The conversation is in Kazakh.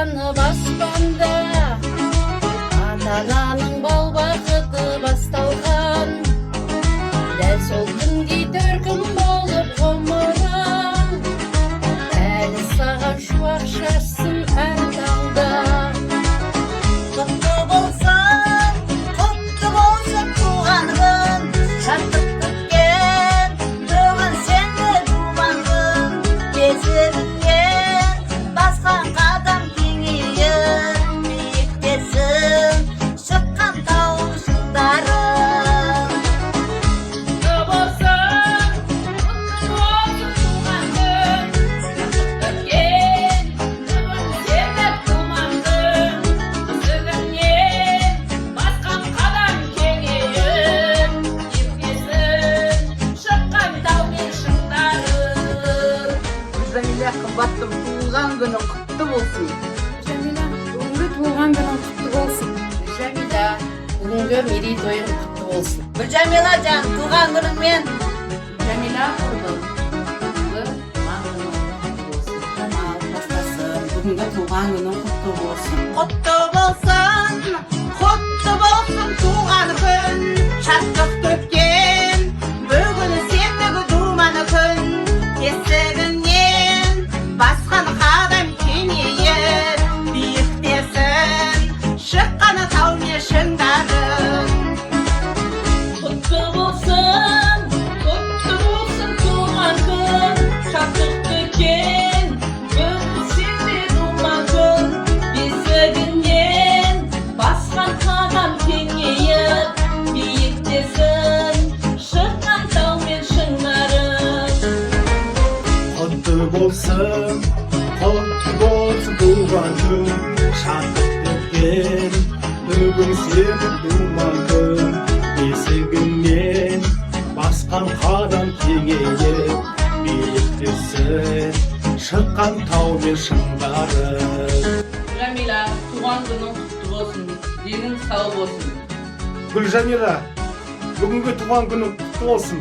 аспаны баспанда, ата-ананың бал бақыты басталған. Дәл сол күнде төркін болып ғұмырың, әлі саған шуақ шашсын әр таңда. Құтты болсын туған күн, шаттық күткен, бүгін сенде туған күн. Бесігіңнен басқан қадам кеңейіп, биіктесін шыққан тау шыңдарың. Құтты болсын туған күн, шаттық күткен, бүгін сенде туған күн. Бесігіңнен басқан қадам кеңейіп, биіктесін шыққан тау мен шыңдарың. Жәмила қымбаттым, туылған күнің құтты болсын. Жәмила, бүгінгі туған күнің құтты болсын. Жәмила, бүгінгі мерейтойың құтты болсын. Гүлжәмила жан, туған күніңмен. Жәмила, бүгінгі туған күнің құтты болсын. Жамал, бастасын, бүгінгі туған күнің құтты болсын. Құтты болсын туған күн, шаттық төккен, бүгін сендегі думан күн. Есігінен басқан қадам кеңейіп, биіктесін шыққан тау мен шыңдарың. Құтты болсын туған күн, шаттық төккен, бүгін сенде туған күн. Бесігінен басқан қадам кеңейіп, биіктесін шыққан тау мен шыңдарың. Құтты болсын туған күн, шаттық төккен, бүгін сені туған күн. Бесігіңнен басқан қадам кеңейіп, биіктесін шыққан тау мен шыңдарың. Жәмила, туған күнің құтты болсын, денің сау болсын. Гүлжәмила, бүгінгі туған күнің құтты болсын.